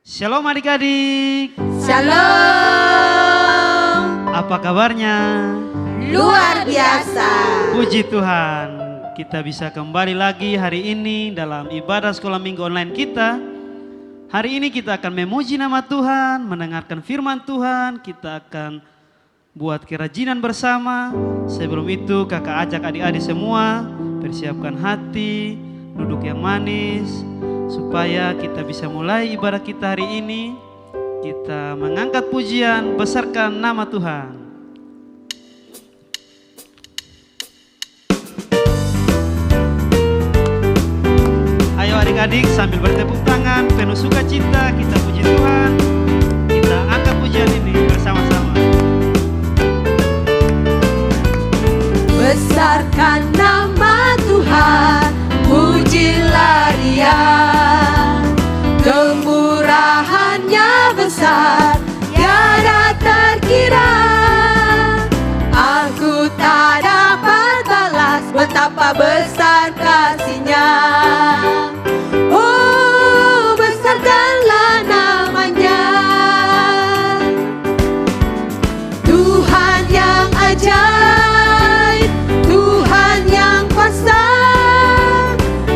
Shalom adik-adik. Shalom. Apa kabarnya? Luar biasa. Puji Tuhan, kita bisa kembali lagi hari ini dalam ibadah sekolah minggu online kita. Hari ini kita akan memuji nama Tuhan, mendengarkan firman Tuhan, kita akan buat kerajinan bersama. Sebelum itu kakak ajak adik-adik semua persiapkan hati, duduk yang manis, supaya kita bisa mulai ibadah kita hari ini. Kita mengangkat pujian, besarkan nama Tuhan. Ayo adik-adik sambil bertepuk tangan, penuh sukacita kita puji Tuhan. Kita angkat pujian ini bersama-sama. Besarkan nama Tuhan, pujilah Dia. Kemurahannya besar, tiada terkira. Aku tak dapat balas betapa besar kasih-Nya. Oh, besarkanlah namanya. Tuhan yang ajaib, Tuhan yang kuasa,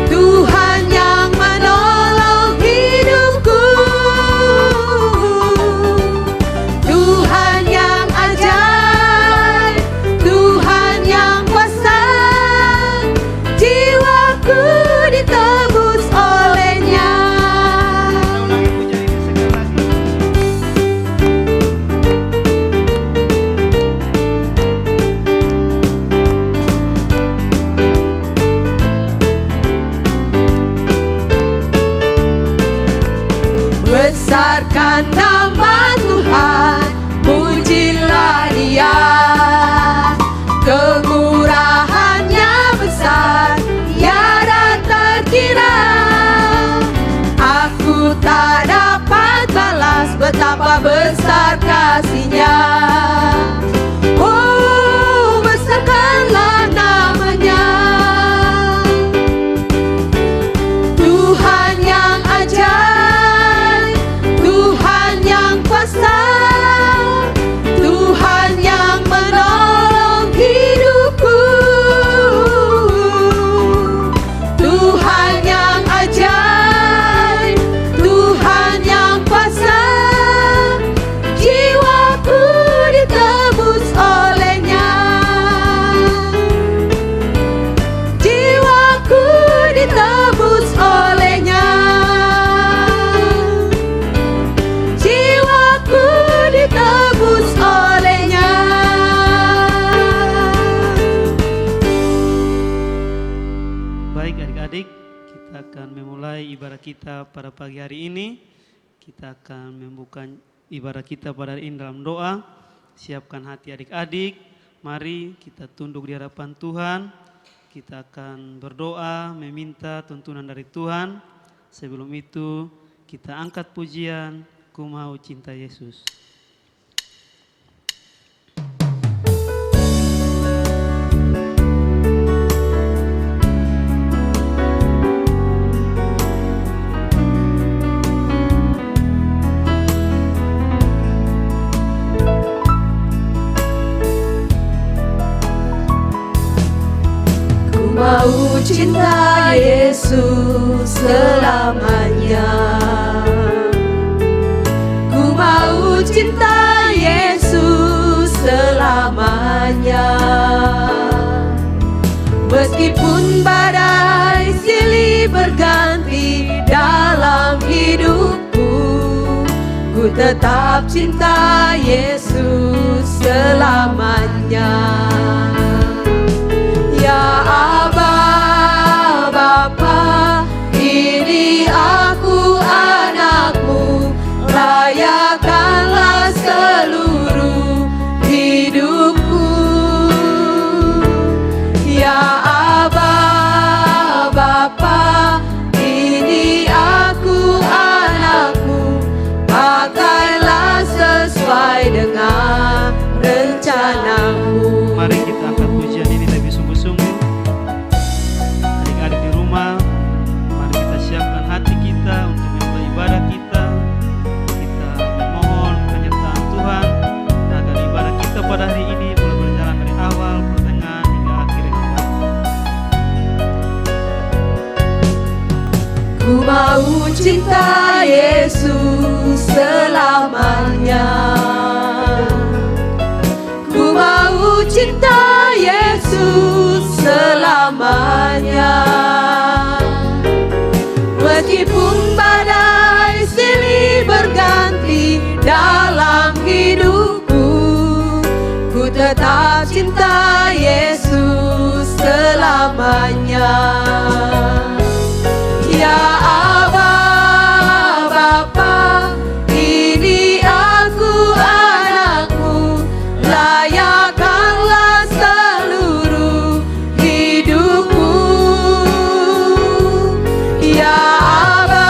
Tuhan yang menolong hidupku. Tuhan yang ajaib, Tuhan yang kuasa, jiwaku ditebus oleh-Nya. Besarkan nama Tuhan, pujilah Dia. Kemurahannya besar, tiada terkira. Aku tak dapat balas betapa besar kasih-Nya. Oh, besarkanlah namanya. Tuhan yang ajaib, Tuhan yang kuasa, Tuhan yang menolong hidupku. Tuhan yang ajaib, Tuhan yang kuasa, jiwaku ditebus oleh-Nya. Jiwaku ditebus oleh-Nya. Jiwaku ditebus oleh-Nya. Baik adik-adik, kita akan memulai ibadah kita pada pagi hari ini. Kita akan membuka ibadah kita pada hari ini dalam doa. Siapkan hati adik-adik, mari kita tunduk di hadapan Tuhan. Kita akan berdoa, meminta tuntunan dari Tuhan. Sebelum itu kita angkat pujian, Ku Mau Cinta Yesus. Ku mau cinta Yesus selamanya. Ku mau cinta Yesus selamanya. Meskipun badai silih berganti dalam hidupku, ku tetap cinta Yesus selamanya. Ya Aba, Bapa, ini aku anakmu, layakanlah seluruh hidupku. Ya Aba, Bapa, ini aku anakmu, pakailah sesuai dengan rencanamu. Mari kita angkat pujian. Ku mau cinta Yesus selamanya. Ku mau cinta Yesus selamanya. Meskipun badai silih berganti dalam hidupku, ku tetap cinta Yesus selamanya. Ya Aba, Bapa, ini aku anakmu, layakkanlah seluruh hidupku. Ya Aba,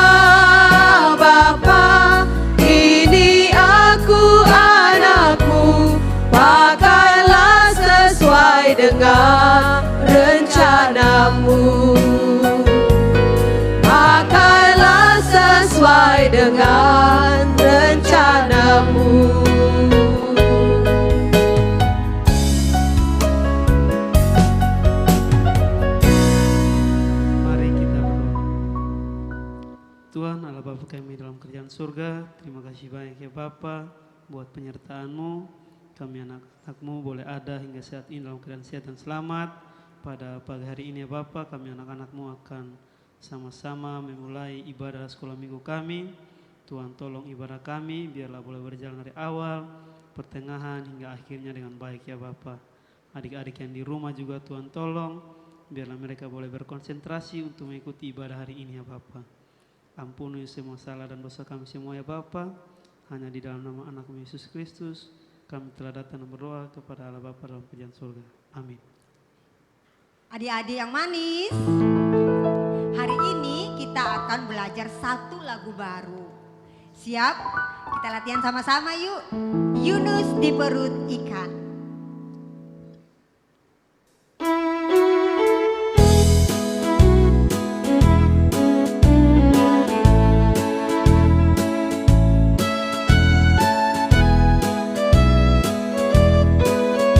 Bapa, ini aku anakmu, pakailah sesuai dengan rencanamu. Pakailah sesuai dengan rencanamu. Mari kita berdoa. Tuhan Allah Bapa kami dalam kerjaan surga, terima kasih banyak ya Bapa buat penyertaan-Mu. Kami anak-anak-Mu boleh ada hingga saat ini dalam keadaan sehat dan selamat. Pada pagi hari ini ya Bapa, kami anak-anak-Mu akan sama-sama memulai ibadah sekolah minggu kami. Tuhan tolong ibadah kami biarlah boleh berjalan dari awal, pertengahan hingga akhirnya dengan baik ya Bapa. Adik-adik yang di rumah juga Tuhan tolong biarlah mereka boleh berkonsentrasi untuk mengikuti ibadah hari ini ya Bapa. Ampuni semua salah dan dosa kami semua ya Bapa. Hanya di dalam nama anak-Mu Yesus Kristus kami telah datang dan berdoa kepada Allah Bapa dalam kerajaan surga. Amin. Adik-adik yang manis, hari ini kita akan belajar satu lagu baru. Siap? Kita latihan sama-sama yuk. Yunus di perut ikan.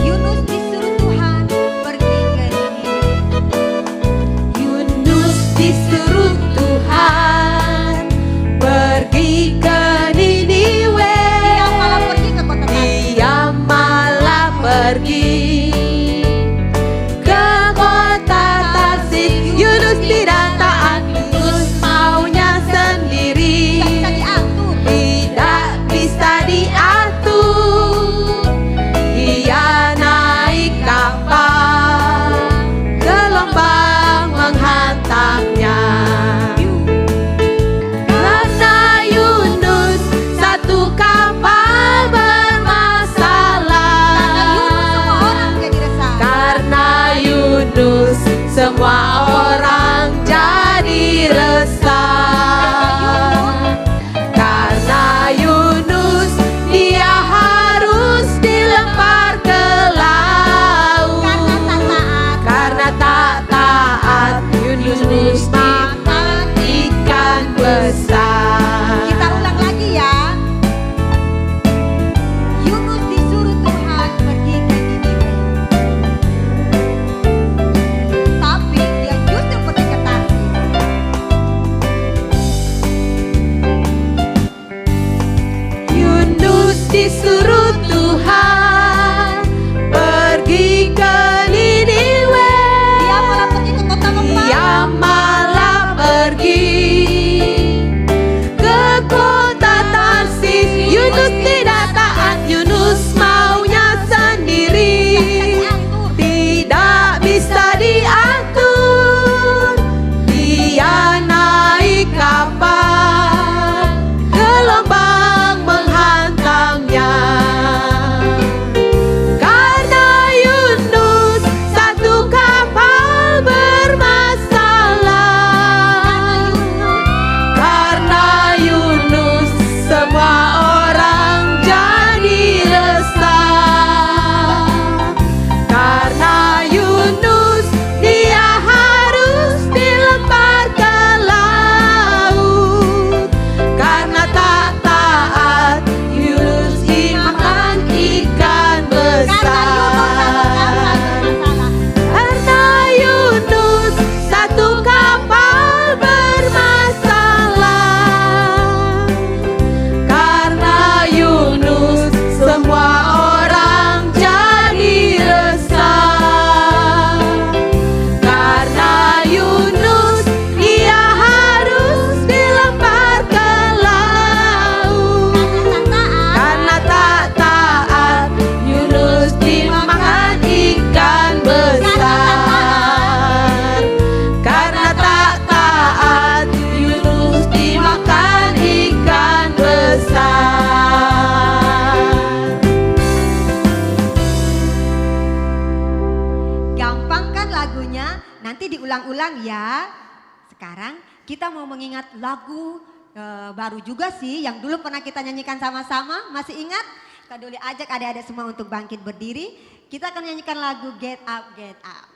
Yunus disuruh Tuhan pergi ke Niniwe. Yunus disuruh Tuhan pergi ke Niniwe. Dia malah pergi ke kota Tarsis. Dia malah pergi ke kota Tarsis. Yunus tidak taat, Yunus maunya sendiri. Tidak bisa diatur. Tidak bisa diatur. Dia naik kapal, gelombang menghantamnya. Karena Yunus satu kapal bermasalah. Karena Yunus semua orang jadi resah. Karena Yunus dia harus dilempar ke laut. Karena tak taat Yunus makan ikan besar. Kita ulang lagi ya. Yunus disuruh Tuhan pergi ke Niniwe. Tapi dia justru pergi ke Tarsis. Yunus disuruh Tuhan pergi ke Niniwe. Dia malah pergi ke kota Memphis. Dia malah semuanya, nanti diulang-ulang ya. Sekarang kita mau mengingat lagu baru juga sih yang dulu pernah kita nyanyikan sama-sama. Masih ingat? Kak Doli ajak adik-adik semua untuk bangkit berdiri. Kita akan nyanyikan lagu Get Up, Get Up.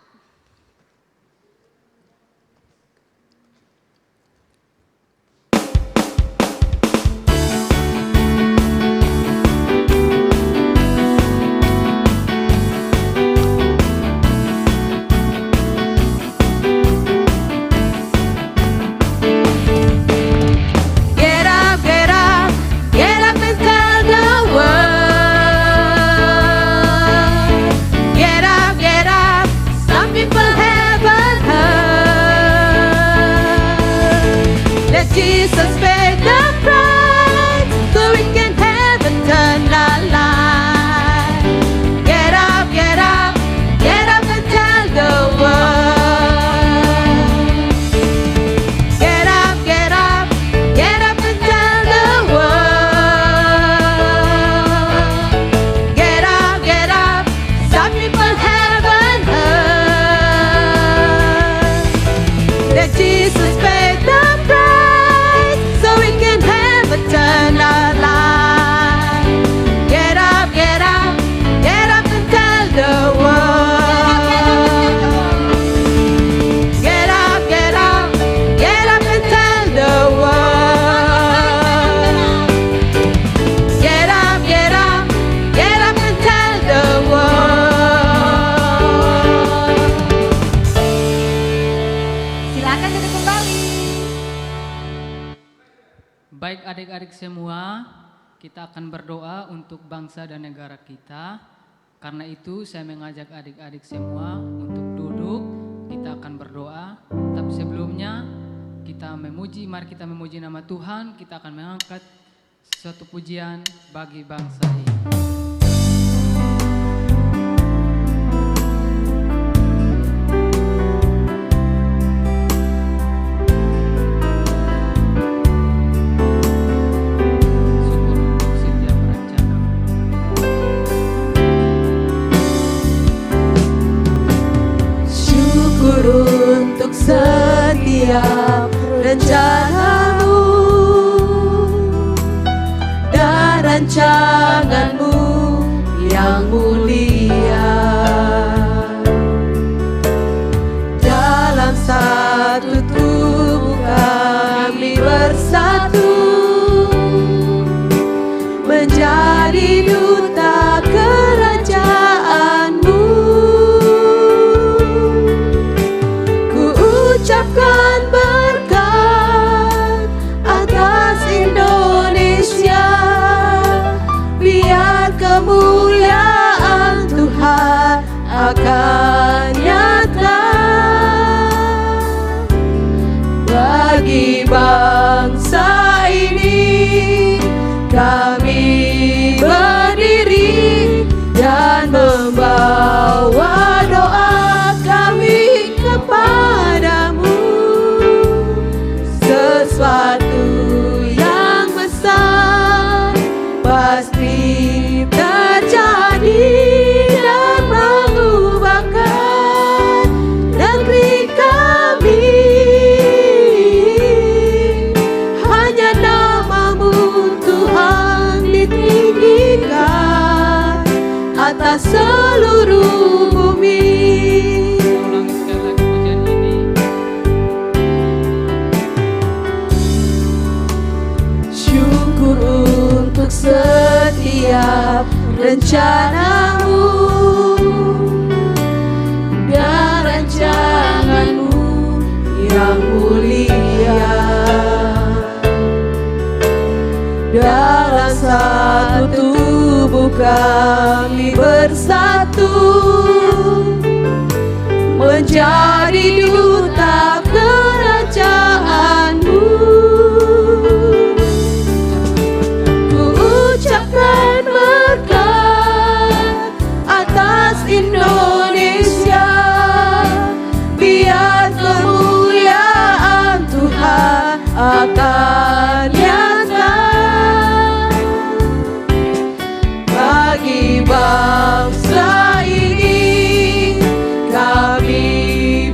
Jesus paid the price so we can have eternal life. Get up, get up, get up and tell the world. Get up, get up, get up and tell the world. Get up, some people haven't heard that Jesus paid the price so we can have eternal life. Get up, get up, get up and tell the world. Get up, get up, get up and tell the world. Get up, get up, get up and tell the world. Silakan duduk kembali. Baik adik-adik semua, kita akan berdoa untuk bangsa dan negara kita. Karena itu saya mengajak adik-adik semua untuk duduk, kita akan berdoa. Tapi sebelumnya mari kita memuji nama Tuhan, kita akan mengangkat suatu pujian bagi bangsa ini. Syukur untuk setiap rencanamu dan rancanganmu yang mulia. Dalam satu tubuh kami bersatu menjadi duta kerajaanmu. Ku ucapkan berkat atas Indonesia, biar kemuliaan Tuhan akan nyata. Bagi bangsa ini kami berdiri dan membawa doa kami kepadamu. Sesuatu yang besar pasti terjadi dan mengubahkan negeri kami. Hanya namamu Tuhan ditinggikan atas seluruh bumi. Ulangi sekali lagi pujian ini. Syukur untuk setiap rencanamu dan rancanganmu yang mulia. Dalam satu tubuh kami bersatu menjadi duta kerajaanmu. Ku ucapkan berkat atas Indonesia, biar kemuliaan Tuhan akan nyata. Bagi bangsa ini kami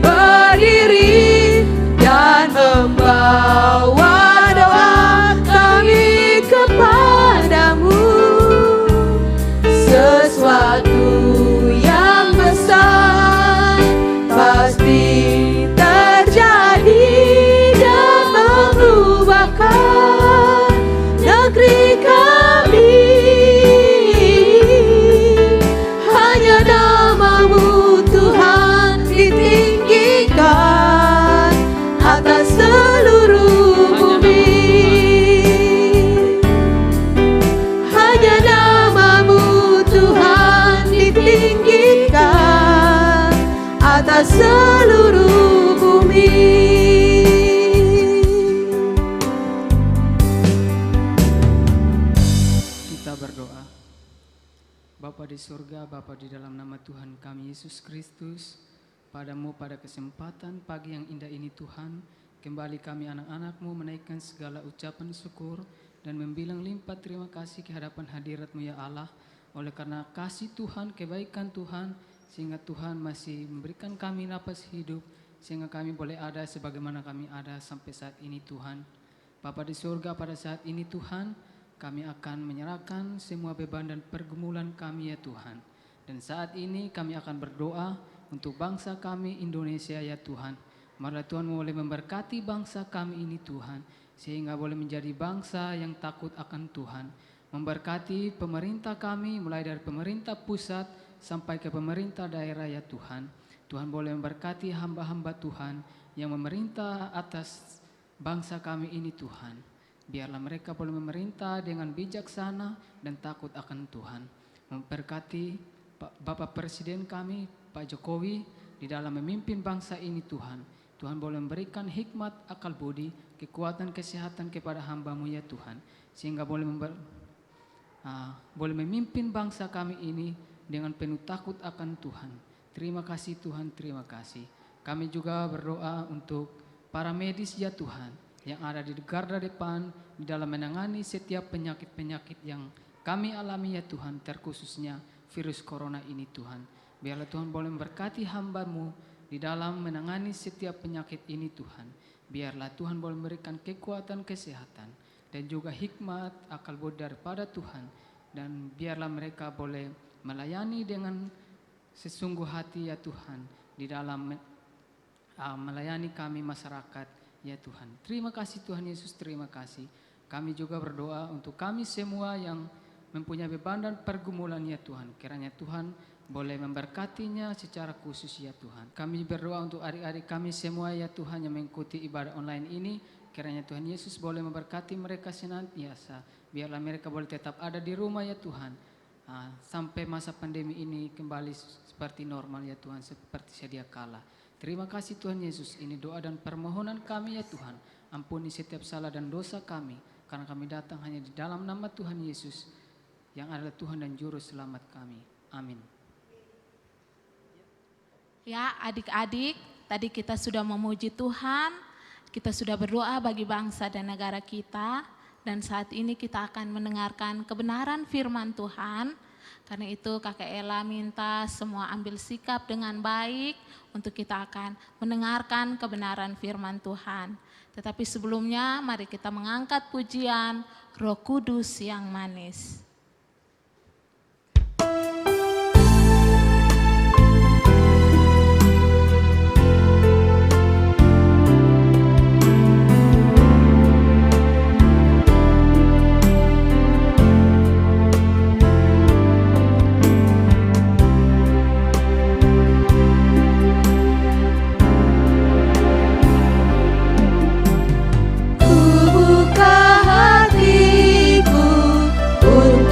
Kita berdoa. Bapa di surga, Bapa di dalam nama Tuhan kami Yesus Kristus, padamu pada kesempatan pagi yang indah ini Tuhan, kembali kami anak-anak-Mu menaikkan segala ucapan syukur dan membilang limpah terima kasih ke hadapan hadirat-Mu ya Allah, oleh karena kasih Tuhan, kebaikan Tuhan, sehingga Tuhan masih memberikan kami napas hidup, sehingga kami boleh ada sebagaimana kami ada sampai saat ini Tuhan. Bapa di surga, pada saat ini Tuhan, kami akan menyerahkan semua beban dan pergumulan kami ya Tuhan. Dan saat ini kami akan berdoa untuk bangsa kami Indonesia ya Tuhan. Marilah Tuhan boleh memberkati bangsa kami ini Tuhan, sehingga boleh menjadi bangsa yang takut akan Tuhan. Memberkati pemerintah kami mulai dari pemerintah pusat sampai ke pemerintah daerah ya Tuhan. Tuhan boleh memberkati hamba-hamba Tuhan yang memerintah atas bangsa kami ini Tuhan. Biarlah mereka boleh memerintah dengan bijaksana dan takut akan Tuhan. Memberkati Bapak Presiden kami, Pak Jokowi, di dalam memimpin bangsa ini Tuhan. Tuhan boleh memberikan hikmat, akal budi, kekuatan, kesehatan kepada hamba-Mu ya Tuhan. Sehingga boleh memimpin bangsa kami ini dengan penuh takut akan Tuhan. Terima kasih Tuhan, terima kasih. Kami juga berdoa untuk para medis ya Tuhan, yang ada di garda depan di dalam menangani setiap penyakit-penyakit yang kami alami ya Tuhan, terkhususnya virus corona ini Tuhan. Biarlah Tuhan boleh memberkati hamba-Mu di dalam menangani setiap penyakit ini Tuhan. Biarlah Tuhan boleh memberikan kekuatan kesehatan dan juga hikmat akal budi daripada Tuhan. Dan biarlah mereka boleh melayani dengan sesungguh hati ya Tuhan, di dalam melayani kami masyarakat ya Tuhan. Terima kasih Tuhan Yesus, terima kasih. Kami juga berdoa untuk kami semua yang mempunyai beban dan pergumulan ya Tuhan. Kiranya Tuhan boleh memberkatinya secara khusus ya Tuhan. Kami berdoa untuk adik-adik kami semua ya Tuhan yang mengikuti ibadah online ini. Kiranya Tuhan Yesus boleh memberkati mereka senantiasa. Biarlah mereka boleh tetap ada di rumah ya Tuhan. Sampai masa pandemi ini kembali seperti normal ya Tuhan, seperti sedia kala. Terima kasih Tuhan Yesus, ini doa dan permohonan kami ya Tuhan. Ampuni setiap salah dan dosa kami, karena kami datang hanya di dalam nama Tuhan Yesus, yang adalah Tuhan dan Juru Selamat kami. Amin. Ya adik-adik, tadi kita sudah memuji Tuhan, kita sudah berdoa bagi bangsa dan negara kita, dan saat ini kita akan mendengarkan kebenaran firman Tuhan. Karena itu Kakak Ella minta semua ambil sikap dengan baik untuk kita akan mendengarkan kebenaran firman Tuhan. Tetapi sebelumnya mari kita mengangkat pujian Roh Kudus yang manis. Ku buka hatiku untuk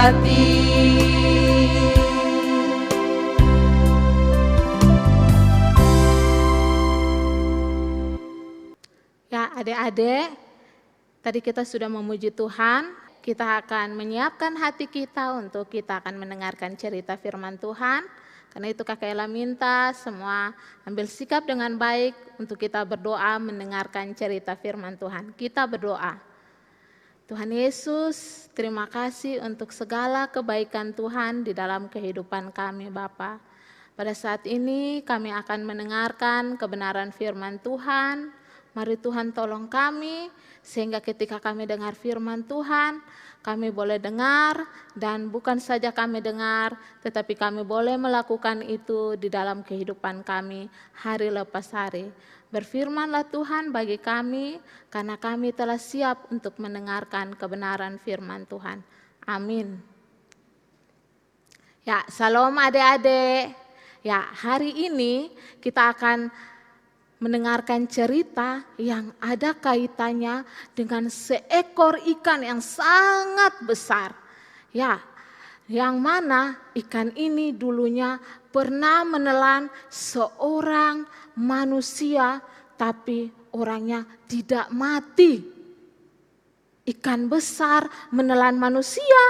hati. Ya, adik-adik, tadi kita sudah memuji Tuhan. Kita akan menyiapkan hati kita untuk kita akan mendengarkan cerita firman Tuhan. Karena itu Kakak Ella minta semua ambil sikap dengan baik untuk kita berdoa mendengarkan cerita firman Tuhan. Kita berdoa. Tuhan Yesus, terima kasih untuk segala kebaikan Tuhan di dalam kehidupan kami Bapa. Pada saat ini kami akan mendengarkan kebenaran firman Tuhan. Mari Tuhan tolong kami sehingga ketika kami dengar firman Tuhan, kami boleh dengar dan bukan saja kami dengar, tetapi kami boleh melakukan itu di dalam kehidupan kami hari lepas hari. Berfirmanlah Tuhan bagi kami karena kami telah siap untuk mendengarkan kebenaran firman Tuhan. Amin. Ya, salam adik-adik. Ya, hari ini kita akan mendengarkan cerita yang ada kaitannya dengan seekor ikan yang sangat besar. Ya, yang mana ikan ini dulunya pernah menelan seorang manusia tapi orangnya tidak mati. Ikan besar menelan manusia.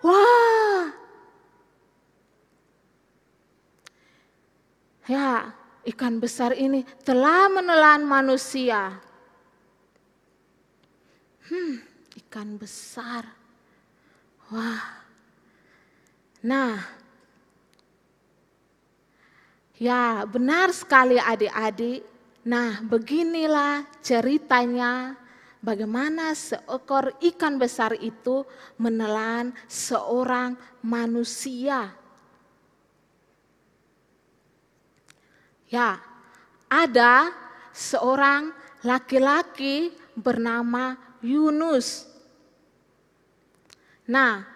Wah. Ya, ikan besar ini telah menelan manusia. Ikan besar. Wah. Nah, ya benar sekali adik-adik. Nah, beginilah ceritanya bagaimana seekor ikan besar itu menelan seorang manusia. Ya, ada seorang laki-laki bernama Yunus. Nah,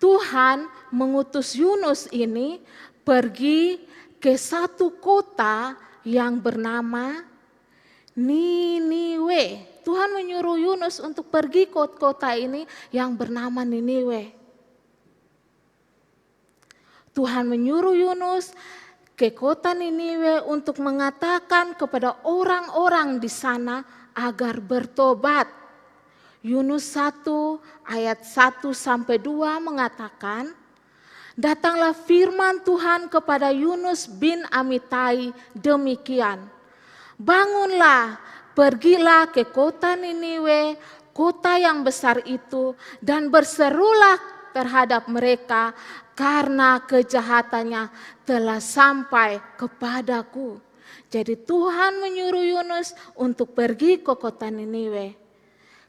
Tuhan mengutus Yunus ini pergi ke satu kota yang bernama Niniwe. Tuhan menyuruh Yunus untuk pergi ke kota ini yang bernama Niniwe. Tuhan menyuruh Yunus ke kota Niniwe untuk mengatakan kepada orang-orang di sana agar bertobat. Yunus 1 ayat 1-2 mengatakan, datanglah firman Tuhan kepada Yunus bin Amitai demikian. Bangunlah, pergilah ke kota Niniwe, kota yang besar itu, dan berserulah terhadap mereka karena kejahatannya telah sampai kepadaku. Jadi Tuhan menyuruh Yunus untuk pergi ke kota Niniwe.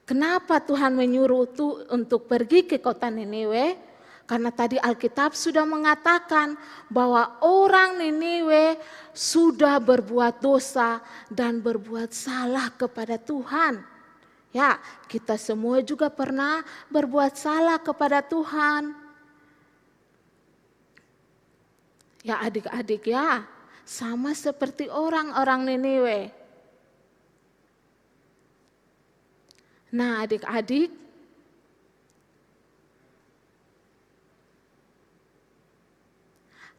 Kenapa Tuhan menyuruh untuk pergi ke kota Niniwe? Karena tadi Alkitab sudah mengatakan bahwa orang Niniwe sudah berbuat dosa dan berbuat salah kepada Tuhan. Ya, kita semua juga pernah berbuat salah kepada Tuhan. Ya adik-adik ya, sama seperti orang-orang Niniwe. Nah adik-adik,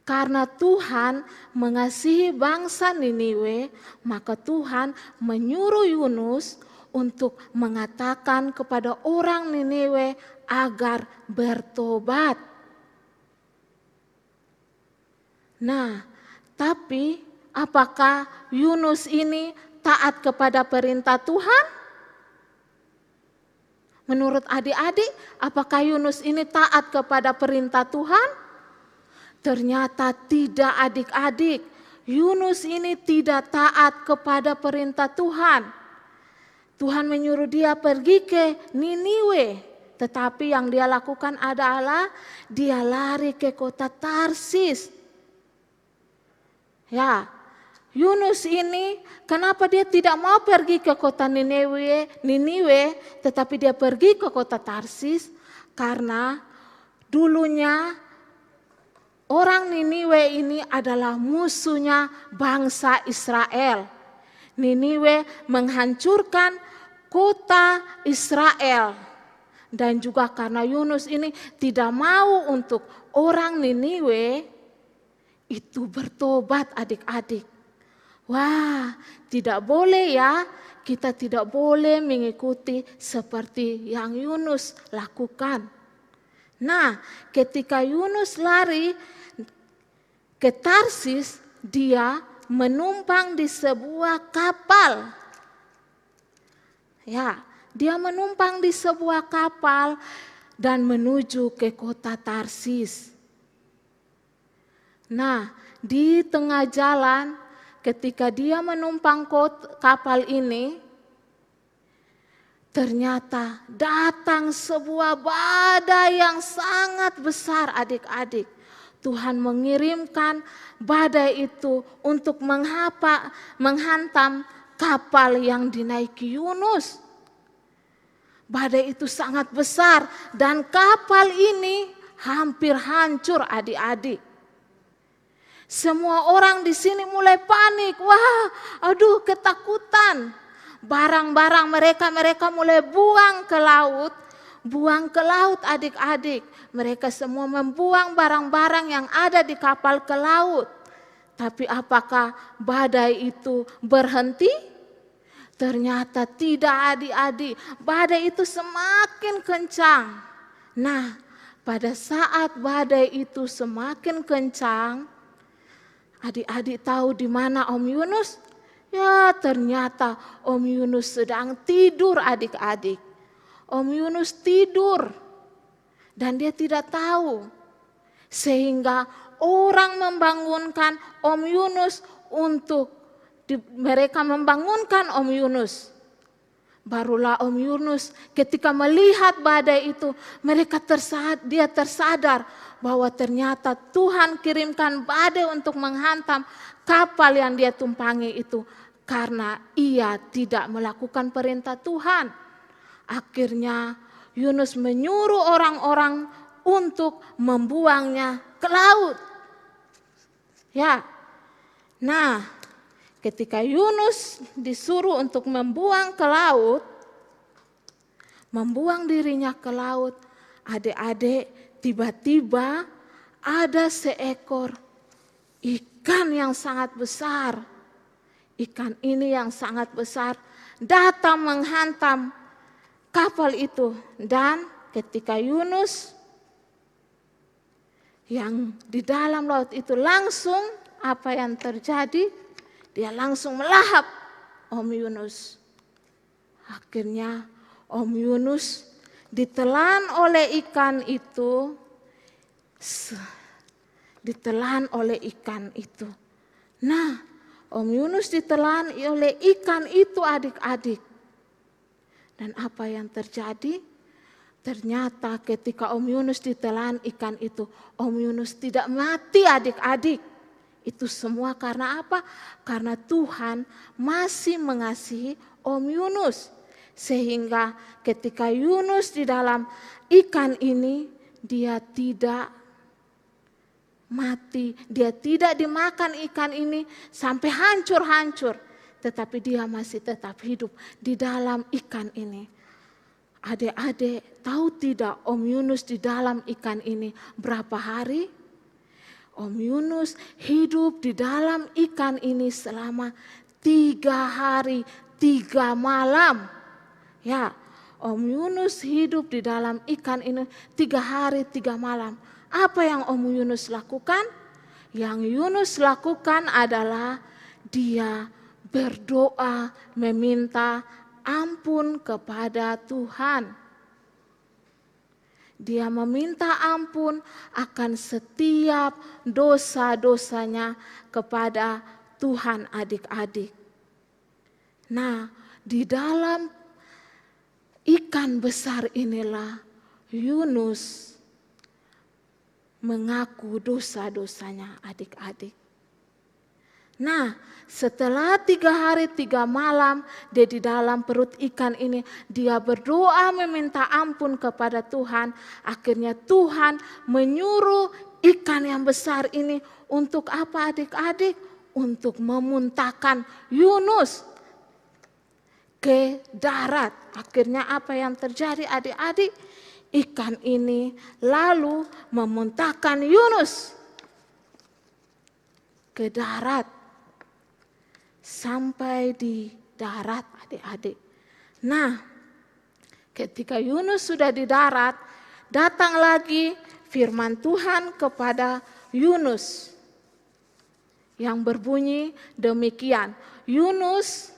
karena Tuhan mengasihi bangsa Niniwe, maka Tuhan menyuruh Yunus untuk mengatakan kepada orang Niniwe agar bertobat. Nah, tapi apakah Yunus ini taat kepada perintah Tuhan? Menurut adik-adik, apakah Yunus ini taat kepada perintah Tuhan? Ternyata tidak adik-adik. Yunus ini tidak taat kepada perintah Tuhan. Tuhan menyuruh dia pergi ke Niniwe, tetapi yang dia lakukan adalah dia lari ke kota Tarsis. Ya, Yunus ini kenapa dia tidak mau pergi ke kota Niniwe, tetapi dia pergi ke kota Tarsis? Karena dulunya orang Niniwe ini adalah musuhnya bangsa Israel. Niniwe menghancurkan kota Israel dan juga karena Yunus ini tidak mau untuk orang Niniwe itu bertobat adik-adik. Wah, tidak boleh ya, kita tidak boleh mengikuti seperti yang Yunus lakukan. Nah, ketika Yunus lari ke Tarsis, dia menumpang di sebuah kapal. Ya, dia menumpang di sebuah kapal dan menuju ke kota Tarsis. Nah, di tengah jalan ketika dia menumpang kapal ini, ternyata datang sebuah badai yang sangat besar adik-adik. Tuhan mengirimkan badai itu untuk menghantam kapal yang dinaiki Yunus. Badai itu sangat besar dan kapal ini hampir hancur adik-adik. Semua orang di sini mulai panik. Wah, aduh ketakutan. Barang-barang mereka mulai buang ke laut. Buang ke laut adik-adik. Mereka semua membuang barang-barang yang ada di kapal ke laut. Tapi apakah badai itu berhenti? Ternyata tidak adik-adik. Badai itu semakin kencang. Nah, pada saat badai itu semakin kencang, adik-adik tahu di mana Om Yunus? Ya, ternyata Om Yunus sedang tidur adik-adik. Om Yunus tidur dan dia tidak tahu. Sehingga orang membangunkan Om Yunus mereka membangunkan Om Yunus. Barulah Om Yunus ketika melihat badai itu, dia tersadar bahwa ternyata Tuhan kirimkan badai untuk menghantam kapal yang dia tumpangi itu karena ia tidak melakukan perintah Tuhan. Akhirnya Yunus menyuruh orang-orang untuk membuangnya ke laut. Ya. Nah, ketika Yunus disuruh untuk membuang ke laut, membuang dirinya ke laut, adik-adik, tiba-tiba ada seekor ikan yang sangat besar. Ikan ini yang sangat besar datang menghantam kapal itu. Dan ketika Yunus yang di dalam laut itu langsung apa yang terjadi? Dia langsung melahap Om Yunus. Akhirnya Om Yunus ditelan oleh ikan itu. Ditelan oleh ikan itu. Nah, Om Yunus ditelan oleh ikan itu adik-adik. Dan apa yang terjadi? Ternyata ketika Om Yunus ditelan ikan itu, Om Yunus tidak mati adik-adik. Itu semua karena apa? Karena Tuhan masih mengasihi Om Yunus. Sehingga ketika Yunus di dalam ikan ini, dia tidak mati. Dia tidak dimakan ikan ini sampai hancur-hancur. Tetapi dia masih tetap hidup di dalam ikan ini. Adik-adik, tahu tidak Om Yunus di dalam ikan ini berapa hari? Om Yunus hidup di dalam ikan ini selama 3 hari 3 malam. Ya, Om Yunus hidup di dalam ikan ini 3 hari 3 malam. Apa yang Om Yunus lakukan? Yang Yunus lakukan adalah dia berdoa meminta ampun kepada Tuhan. Dia meminta ampun akan setiap dosa-dosanya kepada Tuhan adik-adik. Nah, di dalam ikan besar inilah Yunus mengaku dosa-dosanya adik-adik. Nah, setelah 3 hari 3 malam dia di dalam perut ikan ini, dia berdoa meminta ampun kepada Tuhan. Akhirnya Tuhan menyuruh ikan yang besar ini untuk apa adik-adik? Untuk memuntahkan Yunus ke darat. Akhirnya apa yang terjadi adik-adik? Ikan ini lalu memuntahkan Yunus ke darat. Sampai di darat adik-adik. Nah, ketika Yunus sudah di darat, datang lagi firman Tuhan kepada Yunus yang berbunyi demikian. Yunus,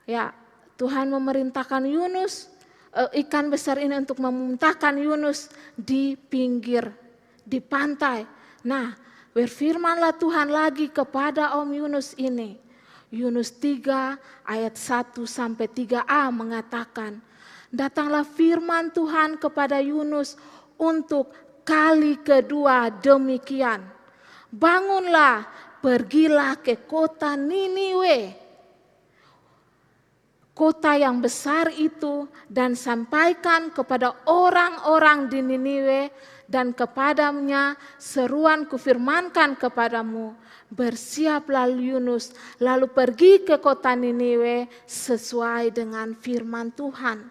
ya Tuhan memerintahkan Yunus, ikan besar ini untuk memuntahkan Yunus di pinggir, di pantai. Nah, berfirmanlah Tuhan lagi kepada Om Yunus ini. Yunus 3 ayat 1 sampai 3a mengatakan, datanglah firman Tuhan kepada Yunus untuk kali kedua demikian. Bangunlah, pergilah ke kota Niniwe, kota yang besar itu, dan sampaikan kepada orang-orang di Niniwe dan kepadanya seruan kufirmankan kepadamu, bersiaplah Yunus, lalu pergi ke kota Niniwe sesuai dengan firman Tuhan.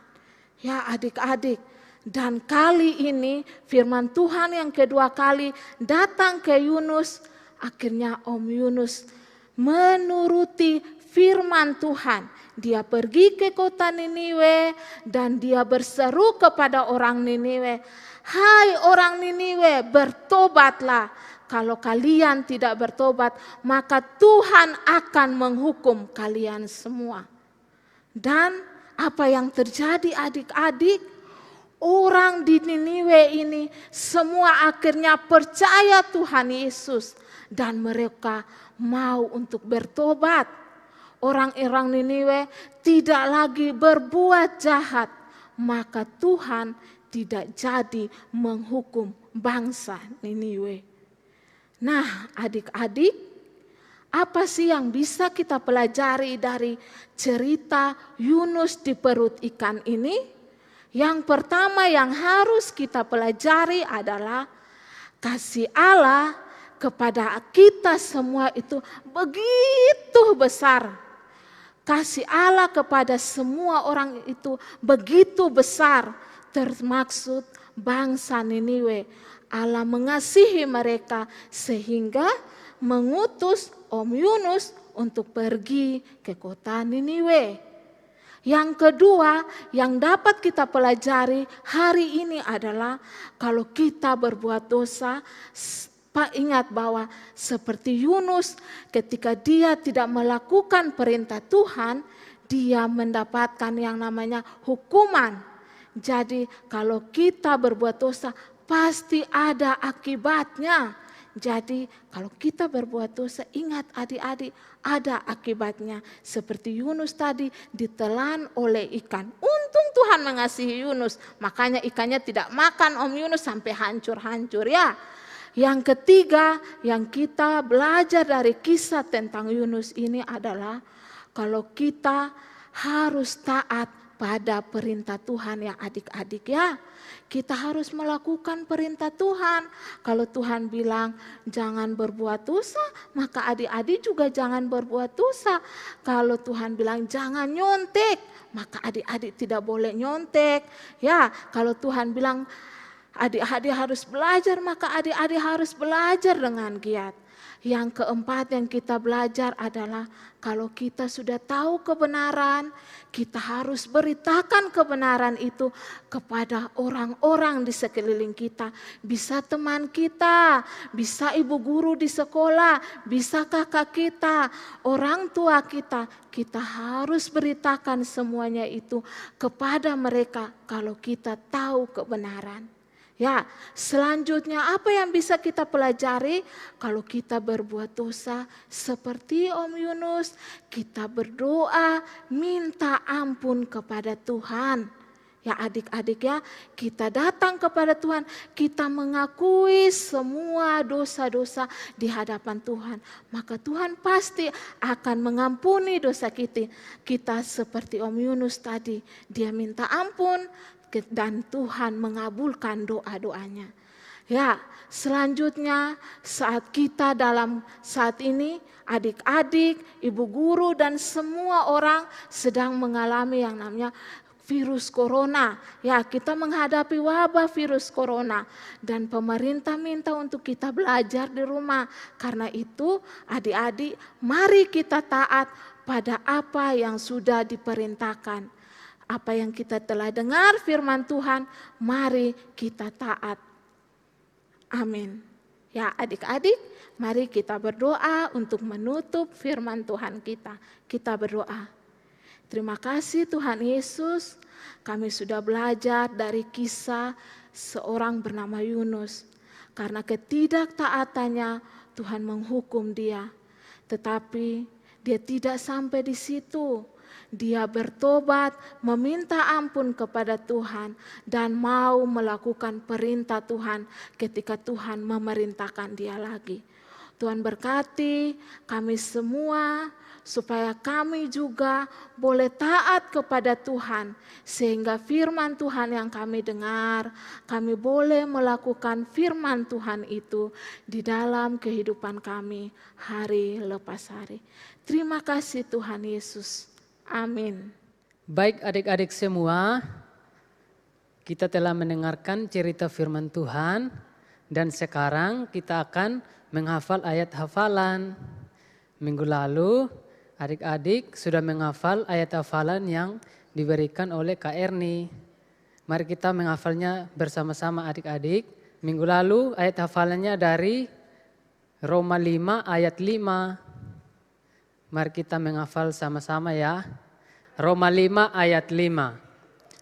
Ya adik-adik, dan kali ini firman Tuhan yang kedua kali datang ke Yunus. Akhirnya Om Yunus menuruti firman Tuhan. Dia pergi ke kota Niniwe dan dia berseru kepada orang Niniwe, hai orang Niniwe, bertobatlah. Kalau kalian tidak bertobat, maka Tuhan akan menghukum kalian semua. Dan apa yang terjadi adik-adik? Orang di Niniwe ini semua akhirnya percaya Tuhan Yesus. Dan mereka mau untuk bertobat. Orang-orang Niniwe tidak lagi berbuat jahat, maka Tuhan tidak jadi menghukum bangsa Niniwe. Nah adik-adik, apa sih yang bisa kita pelajari dari cerita Yunus di perut ikan ini? Yang pertama yang harus kita pelajari adalah kasih Allah kepada kita semua itu begitu besar. Kasih Allah kepada semua orang itu begitu besar, termaksud bangsa Niniwe. Allah mengasihi mereka sehingga mengutus Om Yunus untuk pergi ke kota Niniwe. Yang kedua yang dapat kita pelajari hari ini adalah kalau kita berbuat dosa, Pak ingat bahwa seperti Yunus ketika dia tidak melakukan perintah Tuhan, dia mendapatkan yang namanya hukuman. Jadi kalau kita berbuat dosa pasti ada akibatnya. Jadi kalau kita berbuat dosa, ingat adik-adik, ada akibatnya. Seperti Yunus tadi ditelan oleh ikan. Untung Tuhan mengasihi Yunus, makanya ikannya tidak makan Om Yunus sampai hancur-hancur ya. Yang ketiga yang kita belajar dari kisah tentang Yunus ini adalah kalau kita harus taat pada perintah Tuhan ya adik-adik ya. Kita harus melakukan perintah Tuhan. Kalau Tuhan bilang jangan berbuat dosa, maka adik-adik juga jangan berbuat dosa. Kalau Tuhan bilang jangan nyontek, maka adik-adik tidak boleh nyontek. Ya, kalau Tuhan bilang adik-adik harus belajar, maka adik-adik harus belajar dengan giat. Yang keempat yang kita belajar adalah kalau kita sudah tahu kebenaran, kita harus beritakan kebenaran itu kepada orang-orang di sekeliling kita. Bisa teman kita, bisa ibu guru di sekolah, bisa kakak kita, orang tua kita. Kita harus beritakan semuanya itu kepada mereka kalau kita tahu kebenaran. Ya, selanjutnya apa yang bisa kita pelajari kalau kita berbuat dosa seperti Om Yunus, kita berdoa minta ampun kepada Tuhan. Ya adik-adik ya, kita datang kepada Tuhan, kita mengakui semua dosa-dosa di hadapan Tuhan. Maka Tuhan pasti akan mengampuni dosa kita. Kita seperti Om Yunus tadi, dia minta ampun dan Tuhan mengabulkan doa-doanya. Ya, selanjutnya saat kita saat ini adik-adik, ibu guru dan semua orang sedang mengalami yang namanya virus corona. Ya, kita menghadapi wabah virus corona dan pemerintah minta untuk kita belajar di rumah. Karena itu, adik-adik, mari kita taat pada apa yang sudah diperintahkan. Apa yang kita telah dengar firman Tuhan, mari kita taat. Amin. Ya, adik-adik, mari kita berdoa untuk menutup firman Tuhan kita. Kita berdoa. Terima kasih Tuhan Yesus, kami sudah belajar dari kisah seorang bernama Yunus. Karena ketidaktaatannya Tuhan menghukum dia. Tetapi dia tidak sampai di situ. Dia bertobat, meminta ampun kepada Tuhan dan mau melakukan perintah Tuhan ketika Tuhan memerintahkan dia lagi. Tuhan berkati kami semua supaya kami juga boleh taat kepada Tuhan. Sehingga firman Tuhan yang kami dengar, kami boleh melakukan firman Tuhan itu di dalam kehidupan kami hari lepas hari. Terima kasih Tuhan Yesus. Amin. Baik adik-adik semua, kita telah mendengarkan cerita firman Tuhan dan sekarang kita akan menghafal ayat hafalan. Minggu lalu adik-adik sudah menghafal ayat hafalan yang diberikan oleh Kak Erni. Mari kita menghafalnya bersama-sama adik-adik. Minggu lalu ayat hafalannya dari Roma 5 ayat 5. Mari kita menghafal sama-sama ya. Roma 5 ayat 5.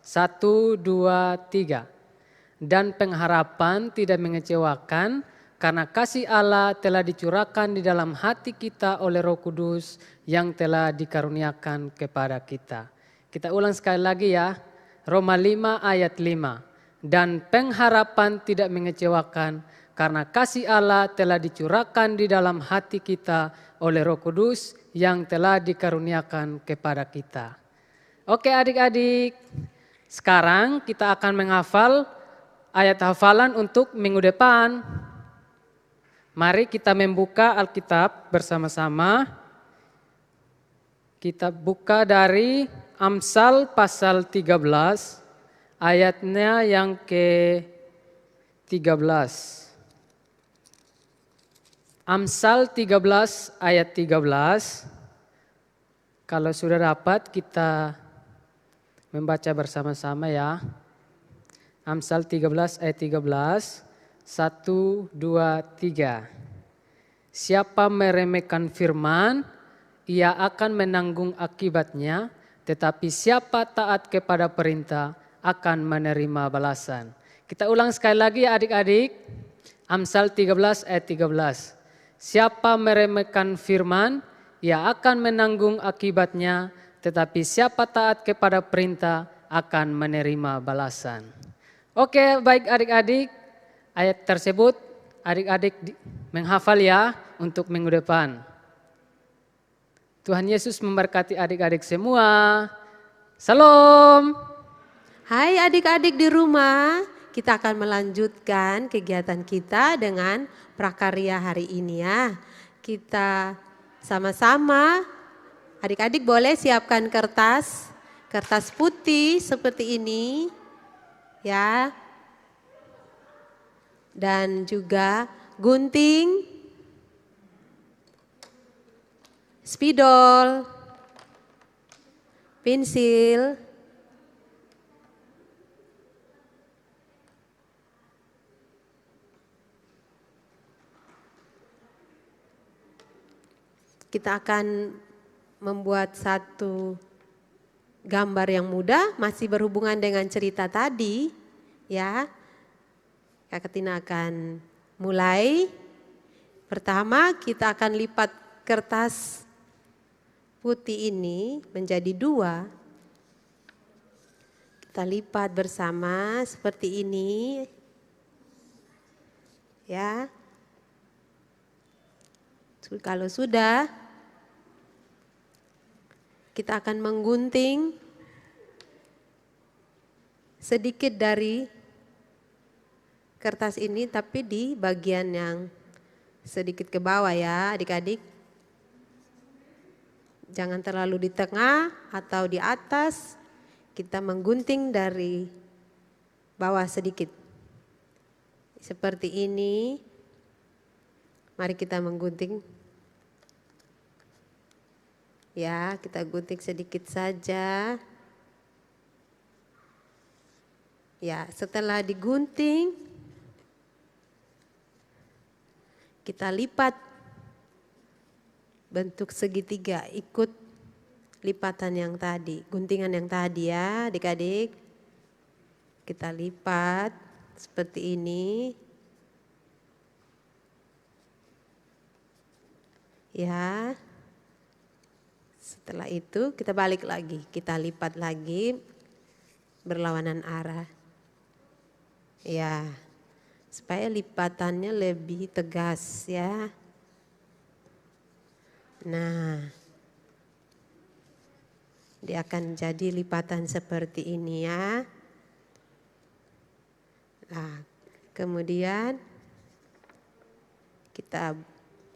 1, 2, 3. Dan pengharapan tidak mengecewakan karena kasih Allah telah dicurahkan di dalam hati kita oleh Roh Kudus yang telah dikaruniakan kepada kita. Kita ulang sekali lagi ya. Roma 5 ayat 5. Dan pengharapan tidak mengecewakan karena kasih Allah telah dicurahkan di dalam hati kita oleh Roh Kudus yang telah dikaruniakan kepada kita. Oke adik-adik, sekarang kita akan menghafal ayat hafalan untuk minggu depan. Mari kita membuka Alkitab bersama-sama. Kita buka dari Amsal pasal 13, ayatnya yang ke-13. Amsal 13 ayat 13. Kalau sudah dapat kita membaca bersama-sama ya. Amsal 13 ayat 13. 1, 2, 3. Siapa meremehkan firman, ia akan menanggung akibatnya. Tetapi siapa taat kepada perintah akan menerima balasan. Kita ulang sekali lagi ya adik-adik. Amsal 13 ayat 13. Siapa meremehkan firman, ia akan menanggung akibatnya, tetapi siapa taat kepada perintah akan menerima balasan. Oke, baik adik-adik, ayat tersebut adik-adik menghafal ya untuk minggu depan. Tuhan Yesus memberkati adik-adik semua. Salam. Hai adik-adik di rumah, kita akan melanjutkan kegiatan kita dengan prakarya hari ini ya. Kita sama-sama, adik-adik boleh siapkan kertas putih seperti ini ya. Dan juga gunting, spidol, pensil, kita akan membuat satu gambar yang mudah, masih berhubungan dengan cerita tadi ya. Kak Ketina akan mulai. Pertama kita akan lipat kertas putih ini menjadi 2. Kita lipat bersama seperti ini ya. Kalau sudah, kita akan menggunting sedikit dari kertas ini tapi di bagian yang sedikit ke bawah ya adik-adik. Jangan terlalu di tengah atau di atas. Kita menggunting dari bawah sedikit. Seperti ini. Mari kita menggunting. Ya, kita gunting sedikit saja. Ya, setelah digunting, kita lipat bentuk segitiga, ikut lipatan yang tadi, guntingan yang tadi ya adik-adik. Kita lipat seperti ini. Ya. Setelah itu kita balik lagi, kita lipat lagi berlawanan arah. Ya, supaya lipatannya lebih tegas ya. Nah, dia akan jadi lipatan seperti ini ya. Nah, kemudian kita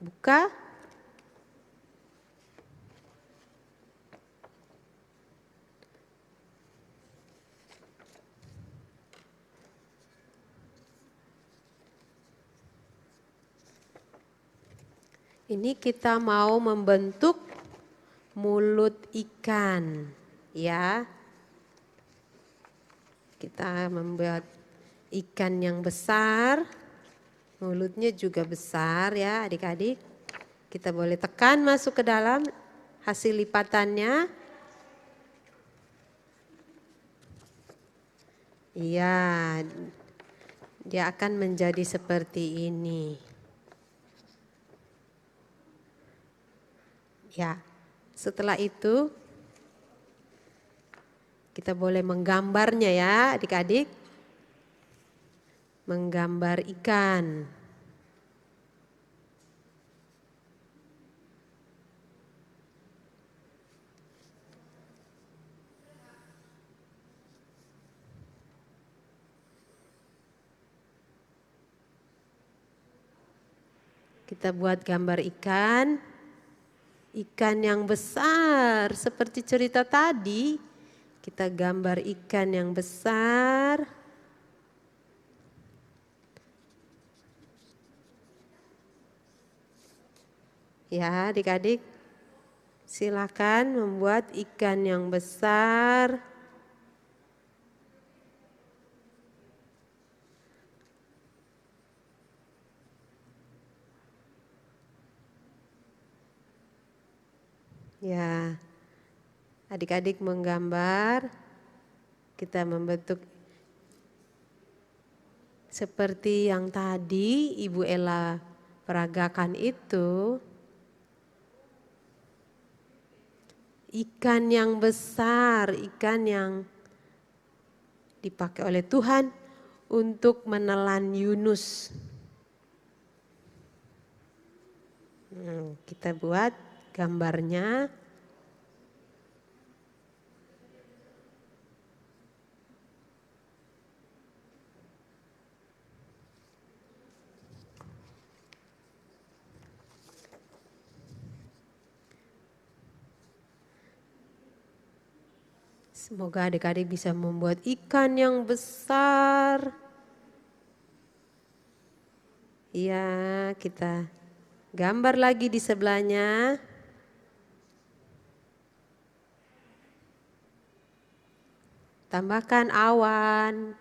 buka. Ini kita mau membentuk mulut ikan, ya. Kita membuat ikan yang besar, mulutnya juga besar ya adik-adik. Kita boleh tekan masuk ke dalam hasil lipatannya. Iya, dia akan menjadi seperti ini. Ya, setelah itu kita boleh menggambarnya ya adik-adik. Menggambar ikan. Kita buat gambar ikan. Ikan yang besar seperti cerita tadi, kita gambar ikan yang besar. Ya adik-adik, silakan membuat ikan yang besar. Ya, adik-adik menggambar, kita membentuk seperti yang tadi Ibu Ella peragakan itu. Ikan yang besar, ikan yang dipakai oleh Tuhan untuk menelan Yunus. Kita buat gambarnya. Semoga adik-adik bisa membuat ikan yang besar. Iya, kita gambar lagi di sebelahnya. Tambahkan awan,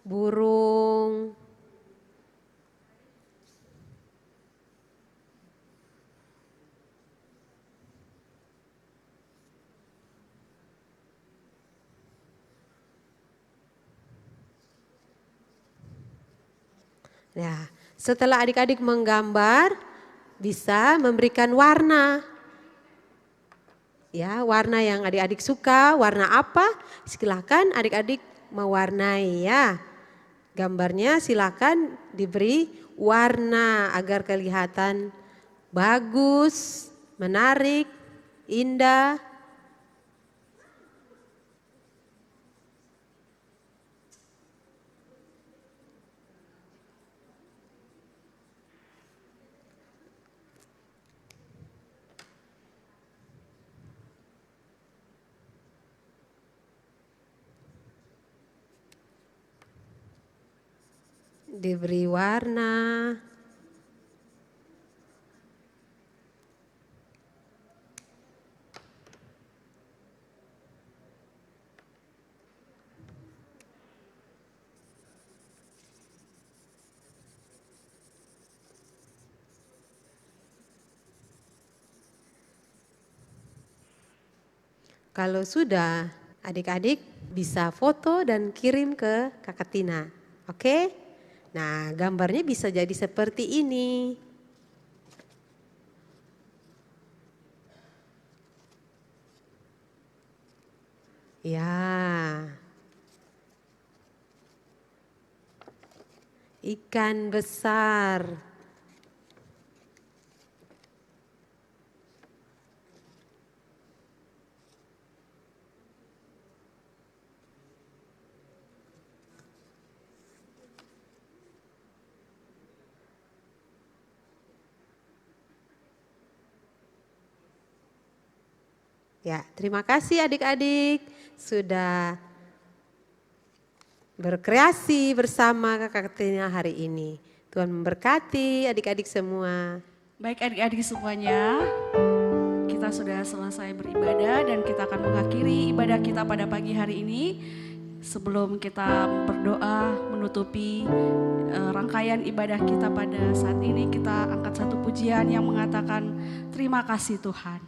burung. Nah, setelah adik-adik menggambar, bisa memberikan warna. Ya, warna yang adik-adik suka, warna apa? Silakan adik-adik mewarnai ya. Gambarnya silakan diberi warna agar kelihatan bagus, menarik, indah. diberi warna. Kalau sudah, adik-adik bisa foto dan kirim ke Kakak Tina. Oke? Nah, gambarnya bisa jadi seperti ini. Ya. Ikan besar. Ya, terima kasih adik-adik sudah berkreasi bersama Kakak Tina hari ini. Tuhan memberkati adik-adik semua. Baik adik-adik semuanya, kita sudah selesai beribadah dan kita akan mengakhiri ibadah kita pada pagi hari ini. Sebelum kita berdoa menutupi rangkaian ibadah kita pada saat ini, kita angkat satu pujian yang mengatakan terima kasih Tuhan.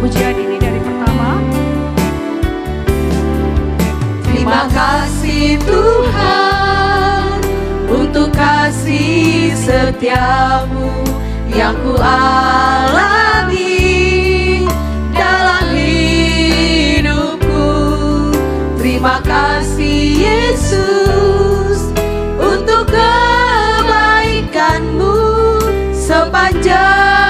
Pujian ini dari pertama. Terima kasih Tuhan untuk kasih setiamu yang ku alami dalam hidupku. Terima kasih Yesus untuk kebaikanmu sepanjang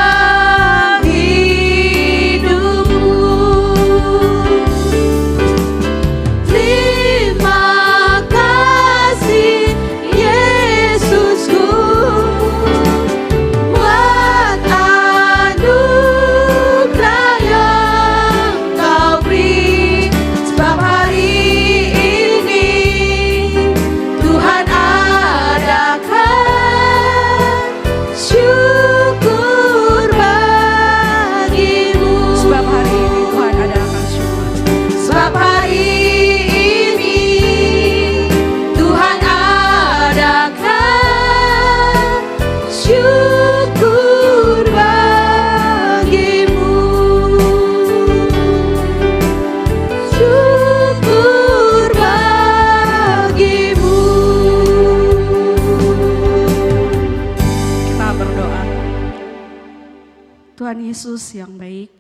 Tuhan Yesus yang baik,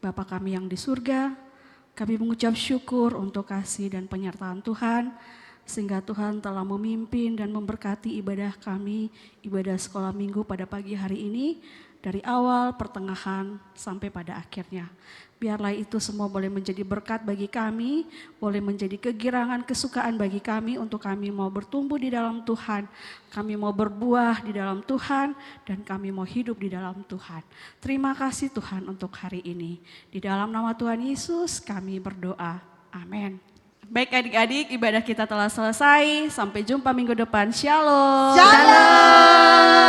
Bapa kami yang di surga, kami mengucap syukur untuk kasih dan penyertaan Tuhan, sehingga Tuhan telah memimpin dan memberkati ibadah kami, ibadah sekolah minggu pada pagi hari ini, dari awal, pertengahan, sampai pada akhirnya. Biarlah itu semua boleh menjadi berkat bagi kami, boleh menjadi kegirangan, kesukaan bagi kami untuk kami mau bertumbuh di dalam Tuhan, kami mau berbuah di dalam Tuhan, dan kami mau hidup di dalam Tuhan. Terima kasih Tuhan untuk hari ini. Di dalam nama Tuhan Yesus kami berdoa. Amin. Baik adik-adik, ibadah kita telah selesai. Sampai jumpa minggu depan. Shalom. Shalom.